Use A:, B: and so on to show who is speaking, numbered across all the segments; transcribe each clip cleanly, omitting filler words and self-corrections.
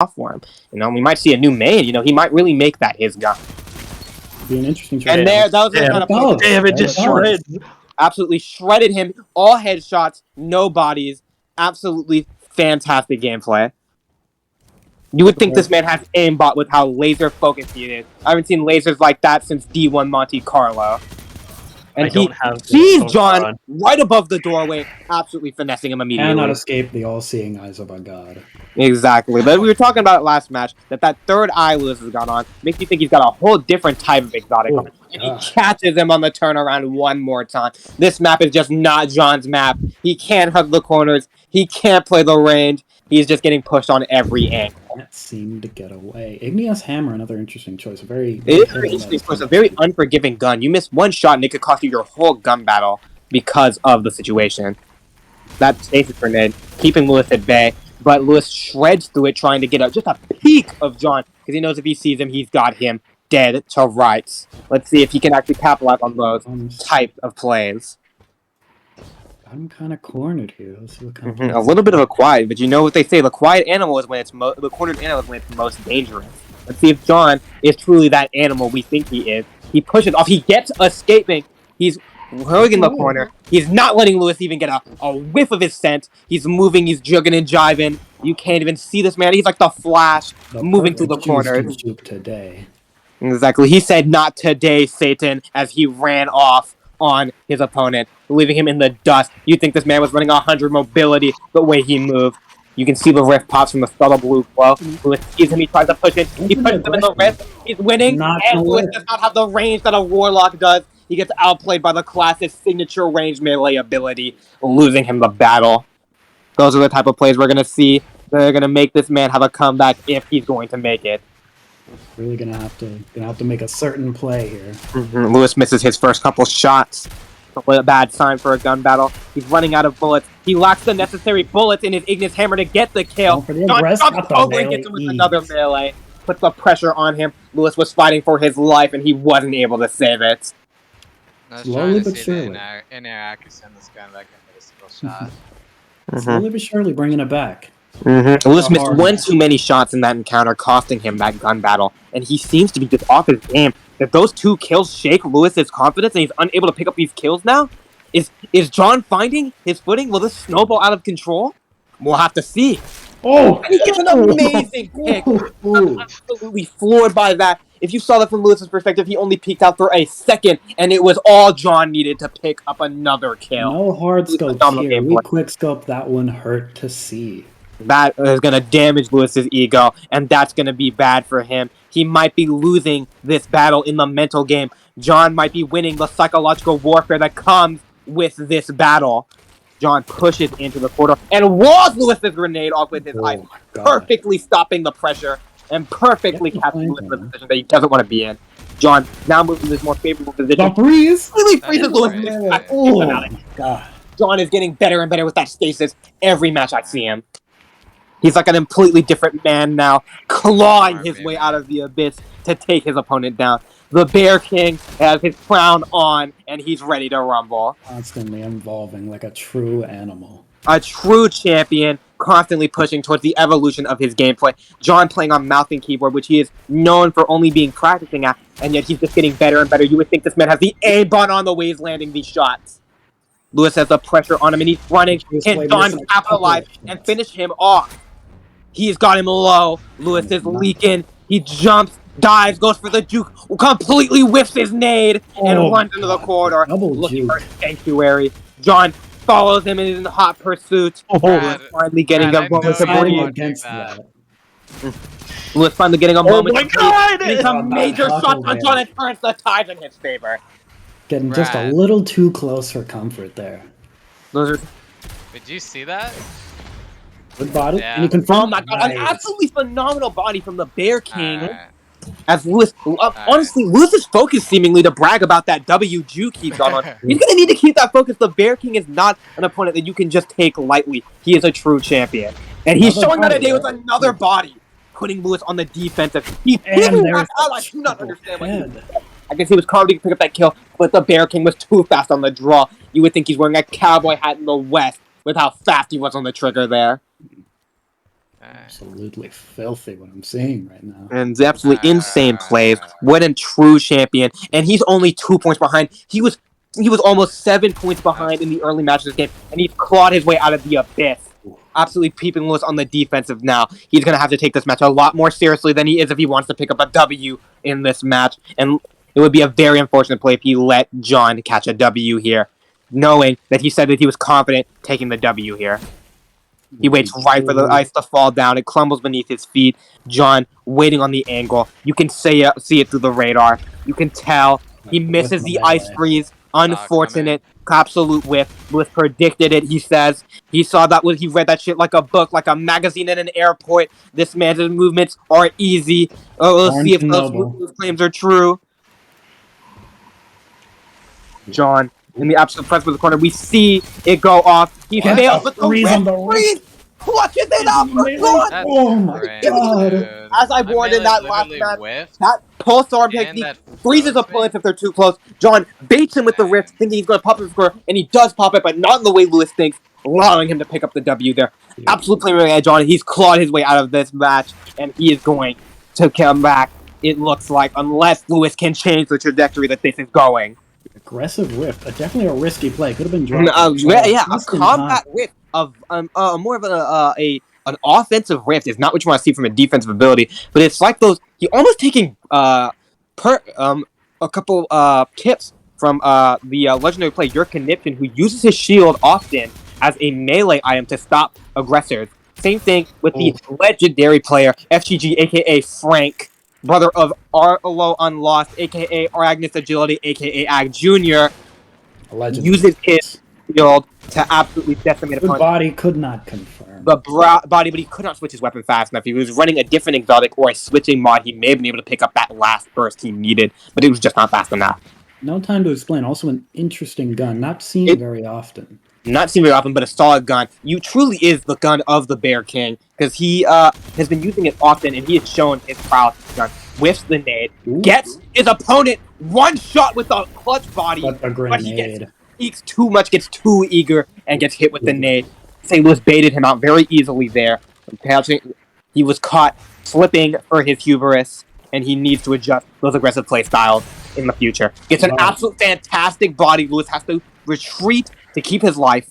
A: off for him. You know, we might see a new main. You know, he might really make that his gun.
B: Be an interesting trade.
A: And there, that was the kind of play.
C: Damn, it just shreds.
A: Absolutely shredded him. All headshots, no bodies. Absolutely fantastic gameplay. You would think this man has aimbot with how laser focused he is. I haven't seen lasers like that since D1 Monte Carlo. And he sees John right above the doorway, absolutely finessing him immediately.
B: Cannot escape the all-seeing eyes of a god.
A: Exactly. But we were talking about it last match, that third eye Lewis has got on makes you think he's got a whole different type of exotic. And he catches him on the turnaround one more time. This map is just not John's map. He can't hug the corners. He can't play the range. He's just getting pushed on every angle.
B: Can't seem to get away. Igneous Hammer, another interesting choice.
A: Very interesting choice. A very unforgiving gun. You miss one shot and it could cost you your whole gun battle because of the situation. That stasis grenade, keeping Lewis at bay. But Lewis shreds through it, trying to get just a peek of John, because he knows if he sees him, he's got him dead to rights. Let's see if he can actually capitalize on those types of plays.
B: I'm kind of cornered here. Let's see what kind
A: of a little bit of a quiet, but you know what they say: the quiet animal is when it's the cornered animal is when it's most dangerous. Let's see if John is truly that animal we think he is. He pushes off. He gets escaping. He's hugging the corner. He's not letting Lewis even get a whiff of his scent. He's moving. He's jugging and jiving. You can't even see this man. He's like the Flash, moving through the corners.
B: Today.
A: Exactly. He said, "Not today, Satan," as he ran off on his opponent, leaving him in the dust. You'd think this man was running 100 mobility the way he moved. You can see the rift pops from the subtle blue glow. Lewis sees him, he tries to push it. He pushes him in the rift. He's winning, and Lewis does not have the range that a Warlock does. He gets outplayed by the classic signature range melee ability, losing him the battle. Those are the type of plays we're going to see. They're going to make this man have a comeback if he's going to make it.
B: Really gonna have to make a certain play here.
A: Lewis misses his first couple shots. A bad sign for a gun battle. He's running out of bullets. He lacks the necessary bullets in his Ignis Hammer to get the kill. John jumps over and gets him with another melee. Puts the pressure on him. Lewis was fighting for his life and he wasn't able to save it.
D: Slowly but surely. In air accuracy on this gun that can hit a single shot.
B: Slowly but surely bringing it back.
A: Lewis missed one too many shots in that encounter, costing him that gun battle. And he seems to be just off his game. If those 2 kills shake Lewis's confidence and he's unable to pick up these kills now, is John finding his footing? Will this snowball out of control? We'll have to see.
B: Oh!
A: And he gets an amazing pick. I'm absolutely floored by that. If you saw that from Lewis's perspective, he only peeked out for a second, and it was all John needed to pick up another kill.
B: No hard scope here. We quick scope that one hurt to see.
A: That is going to damage Lewis's ego, and that's going to be bad for him. He might be losing this battle in the mental game. John might be winning the psychological warfare that comes with this battle. John pushes into the corridor and walls Lewis's grenade off with his eyes, perfectly stopping the pressure and perfectly capturing Lewis in the position that he doesn't want to be in. John now moves to this more favorable position.
B: The freeze!
A: Really freezes Lewis. Oh, God. John is getting better and better with that stasis every match I see him. He's like a completely different man now, clawing his way out of the abyss to take his opponent down. The Bear King has his crown on, and he's ready to rumble.
B: Constantly evolving like a true animal.
A: A true champion, constantly pushing towards the evolution of his gameplay. John playing on mouse and keyboard, which he is known for only being practicing at, and yet he's just getting better and better. You would think this man has the aimbot on the way he's landing these shots. Lewis has the pressure on him, and he's running. Can John capitalize and finish him off? He's got him low. Lewis is leaking. He jumps, dives, goes for the juke, completely whiffs his nade, and runs into the corridor, looking for sanctuary. John follows him in hot pursuit. Lewis finally getting a moment of breathe. Lewis finally getting a moment of breathe. It's a major shot on John and turns the tides in his favor.
B: Getting just a little too close for comfort there.
D: Did you see that?
B: Good body.
D: Yeah.
B: And you confirm.
A: Oh my God, an absolutely phenomenal body from the Bear King. As Lewis, honestly, Lewis's focus seemingly to brag about that W juke he's got on. He's going to need to keep that focus. The Bear King is not an opponent that you can just take lightly. He is a true champion. And he's showing that today with another body, putting Lewis on the defensive. He's hitting that out. I do not understand what he's doing. I guess he was carved to pick up that kill, but the Bear King was too fast on the draw. You would think he's wearing a cowboy hat in the West with how fast he was on the trigger there.
B: Absolutely filthy what I'm seeing right now.
A: And it's absolutely insane plays. What a true champion. And he's only 2 points behind. He was almost 7 points behind in the early match of this game, and he's clawed his way out of the abyss. Absolutely peeping Lewis on the defensive now. He's going to have to take this match a lot more seriously than he is if he wants to pick up a W in this match. And it would be a very unfortunate play if he let John catch a W here, knowing that he said that he was confident taking the W here. He waits right for the ice to fall down. It crumbles beneath his feet. John waiting on the angle. You can see it through the radar. You can tell. He misses the ice freeze. Unfortunate. Absolute whiff. Lewis predicted it, he says. He saw that he read that shit like a book, like a magazine in an airport. This man's movements are easy. We'll see if those claims are true. John in the absolute front of the corner. We see it go off. He fails with the freeze. Clutches it up for good.
B: Oh my god.
A: As I warned in that last match, that pulse arm technique freezes opponents if they're too close. John baits him with the wrist, thinking he's going to pop his score, and he does pop it, but not in the way Lewis thinks, allowing him to pick up the W there. Absolute playmaking edge on. He's clawed his way out of this match, and he is going to come back, it looks like, unless Lewis can change the trajectory that this is going.
B: Aggressive whiff. Definitely a risky play. Could have been dropped.
A: A combat whiff of more of an offensive rift is not what you want to see from a defensive ability, but it's like those. He almost taking a couple tips from the legendary player Your Conniption, who uses his shield often as a melee item to stop aggressors. Same thing with the legendary player FGG, aka Frank, brother of Arlo Unlost, aka Agnes Agility, aka Ag Jr. Uses his shield to absolutely decimate opponents.
B: The body could not confirm.
A: The body, but he could not switch his weapon fast enough. If he was running a different exotic or a switching mod, he may have been able to pick up that last burst he needed, but it was just not fast enough.
B: No time to explain. Also an interesting gun, not seen very often.
A: Not seen very often, but a solid gun. You truly is the gun of the Bear King, because he has been using it often, and he has shown his prowess with the gun. Whiffs the nade, gets his opponent one shot with a clutch body, but he speaks too much, gets too eager, and gets hit with the nade. St. Louis baited him out very easily there. He was caught slipping for his hubris, and he needs to adjust those aggressive play styles in the future. Gets an absolute fantastic body. Lewis has to retreat to keep his life.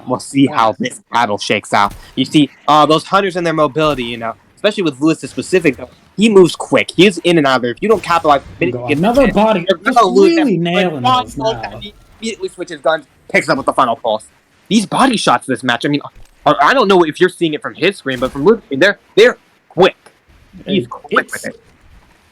A: We'll see how this battle shakes out. You see, those hunters and their mobility, you know, especially with Lewis specific, though, he moves quick. He's in and out there. If you don't capitalize,
B: another body. You're going to lose really nailing those now.
A: He immediately switches guns, picks up with the final pulse. These body shots this match, I mean, I don't know if you're seeing it from his screen, but from Lewis' screen, they're quick. He's quick with it.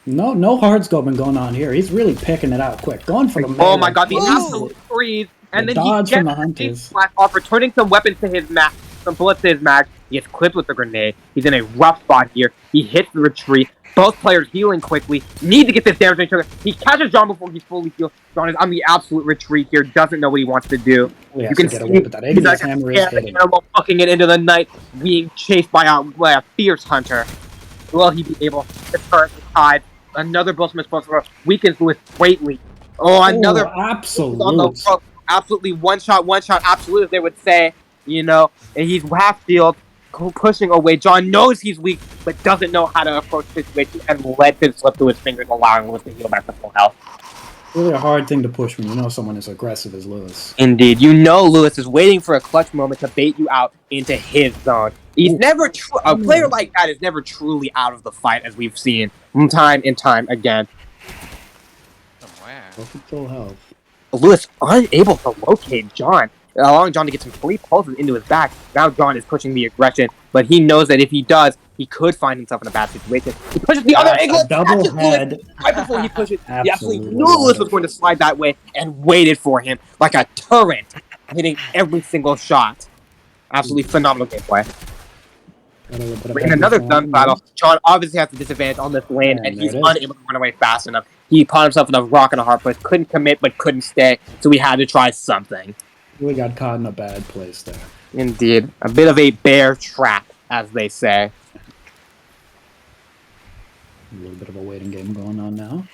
B: No hard scoping going on here. He's really picking it out quick. Going for the
A: oh my god, the absolute freeze. And then he gets a flash off, returning some weapons to his mag, some bullets to his mag. He gets clipped with the grenade. He's in a rough spot here. He hits the retreat. Both players healing quickly. Need to get this damage on each other. He catches John before he's fully healed. John is on the absolute retreat here. Doesn't know what he wants to do. You can see he's like a animal fucking it into the night, being chased by a fierce hunter. Will he be able to turn the tide? Another Bushman Sponsor weakens Lewis greatly. Another absolutely one shot, absolute, as they would say. You know, and he's half field, pushing away. John knows he's weak, but doesn't know how to approach the situation and let him slip through his fingers, allowing Lewis to heal back to full health.
B: Really a hard thing to push when you know someone as aggressive as Lewis.
A: Indeed. You know Lewis is waiting for a clutch moment to bait you out into his zone. He's never a player like that is never truly out of the fight, as we've seen time and time again.
B: Full health.
A: Lewis unable to locate John, allowing John to get some free pulses into his back. Now John is pushing the aggression, but he knows that if he does, he could find himself in a bad situation. He pushes the other angle,
B: double head.
A: Right before he pushes, he absolutely knew Lewis was going to slide that way and waited for him like a turret, hitting every single shot. Absolutely phenomenal gameplay. In another gun battle, John obviously has the disadvantage on this lane, and he's unable to run away fast enough. He caught himself in a rock and a hard place, couldn't commit, but couldn't stay, so he had to try something.
B: Really got caught in a bad place there.
A: Indeed. A bit of a bear trap, as they say.
B: A little bit of a waiting game going on now.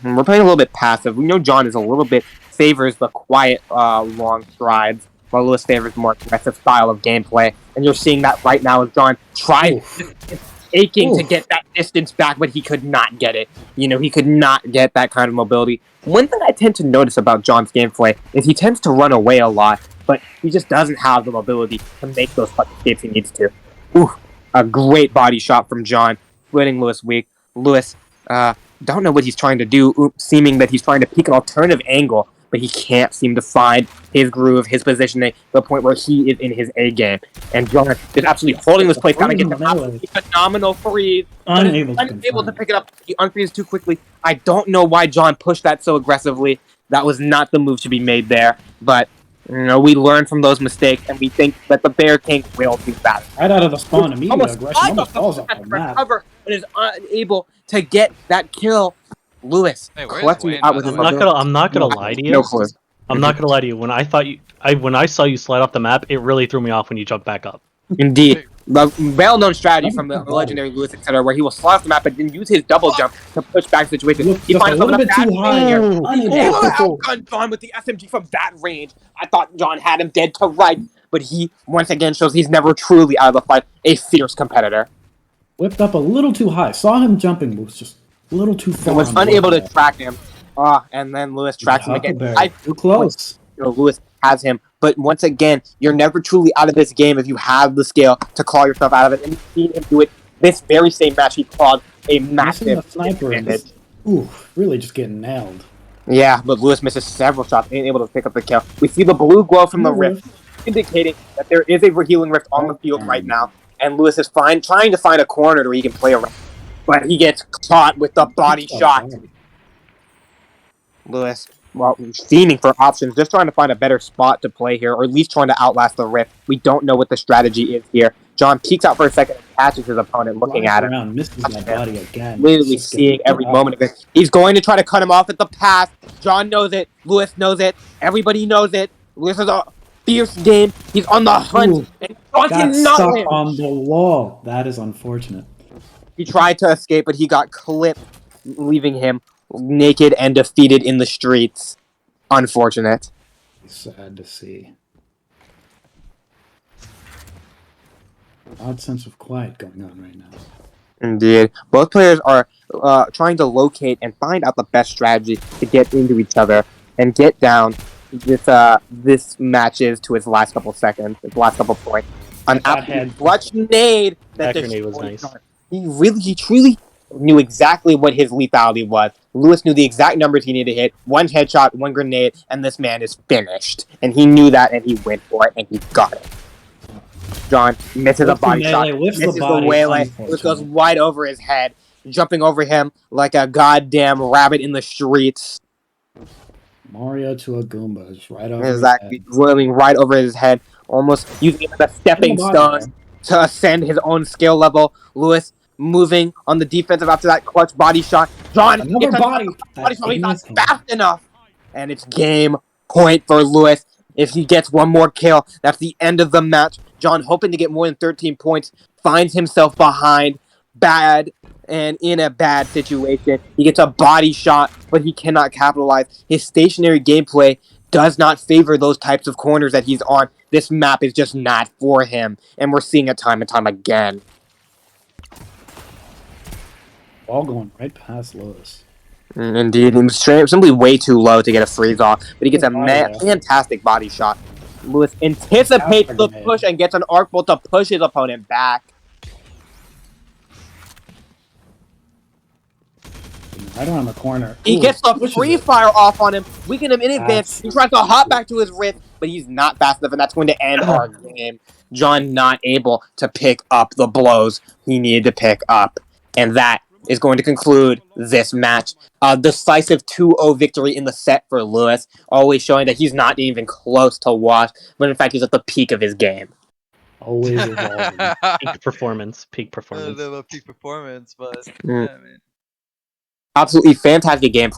A: We're playing a little bit passive. We know John is a little bit favors the quiet, long strides. while Lewis favors a more aggressive style of gameplay. And you're seeing that right now as John tried aching to get that distance back, but he could not get it. He could not get that kind of mobility. One thing I tend to notice about John's gameplay is he tends to run away a lot, but he just doesn't have the mobility to make those quick escapes he needs to. Ooh, a great body shot from John, splitting Lewis weak. Lewis, don't know what he's trying to do, seeming that he's trying to pick an alternative angle, but he can't seem to find his groove, his positioning, to the point where he is in his A game. And John is absolutely holding this place down and gets an absolutely phenomenal freeze. Unable to pick it up. He unfreezes too quickly. I don't know why John pushed that so aggressively. That was not the move to be made there. But, we learn from those mistakes, and we think that the BearKing will do that.
B: Right out of the spawn, immediate aggression. Almost falls off the map.
A: Recover, but is unable to get that kill. Lewis collecting out with his
C: I'm not gonna lie to you.
A: No clue.
C: I'm not gonna lie to you. When I saw you slide off the map, it really threw me off when you jumped back up.
A: Indeed. The well-known strategy from the legendary Lewis, etc., where he will slide off the map and then use his double jump to push back the situation. He finds
B: a little bit too high here.
A: Outgunned John with the SMG from that range. I thought John had him dead to right, but he once again shows he's never truly out of the fight. A fierce competitor.
B: Whipped up a little too high. Saw him jumping, but was just a little too far.
A: Was unable to track him. And then Lewis tracks him again.
B: Too close.
A: Lewis has him. But once again, you're never truly out of this game if you have the skill to claw yourself out of it. And you've seen him do it this very same match. He clawed a massive
B: sniper. Ooh, really just getting nailed.
A: Yeah, but Lewis misses several shots, ain't able to pick up the kill. We see the blue glow from the rift, indicating that there is a healing rift on the field right now. And Lewis is trying to find a corner where he can play around. But he gets caught with the body shot. Lewis, fiending for options, just trying to find a better spot to play here, or at least trying to outlast the rift. We don't know what the strategy is here. John peeks out for a second and catches his opponent looking at him.
B: Misses that body again.
A: Literally seeing every moment of it. He's going to try to cut him off at the pass. John knows it. Lewis knows it. Everybody knows it. Lewis is a fierce game. He's on the hunt.
B: Ooh,
A: and John
B: got stuck on the wall. That is unfortunate.
A: He tried to escape, but he got clipped, leaving him naked and defeated in the streets. Unfortunate.
B: Sad to see. Odd sense of quiet going on right now.
A: Indeed. Both players are trying to locate and find out the best strategy to get into each other and get down this matches to its last couple seconds, its last couple points. An absolute clutch nade that
C: grenade was nice.
A: He truly knew exactly what his lethality was. Lewis knew the exact numbers he needed to hit. One headshot, one grenade, and this man is finished. And he knew that, and he went for it, and he got it. John misses a body shot, misses the waylay. Lewis goes wide over his head, jumping over him like a goddamn rabbit in the streets.
B: Mario to a Goomba, just right over
A: exactly, whirling right over his head, almost using it as a stepping stone to ascend his own skill level. Lewis moving on the defensive after that clutch body shot. John
B: another body
A: shot. He's not fast enough, and it's game point for Lewis. If he gets one more kill, that's the end of the match. John, hoping to get more than 13 points, finds himself behind, bad, and in a bad situation. He gets a body shot, but he cannot capitalize. His stationary gameplay does not favor those types of corners that he's on. This map is just not for him, and we're seeing it time and time again.
B: Ball going right past Lewis.
A: Indeed, he was simply way too low to get a freeze off, but he gets a fantastic body shot. Lewis anticipates the push and gets an arc bolt to push his opponent back.
B: Right around the corner.
A: He gets the free fire off on him, weaken him in advance. He tries to hop back to his wrist, but he's not fast enough, and that's going to end our game. John not able to pick up the blows he needed to pick up, and that is going to conclude this match. Decisive 2-0 victory in the set for Lewis, always showing that he's not even close to wash, but in fact he's at the peak of his game.
B: Always evolving.
C: Peak performance. Peak performance.
D: I don't know about peak performance, but yeah, I mean.
A: Absolutely fantastic gameplay.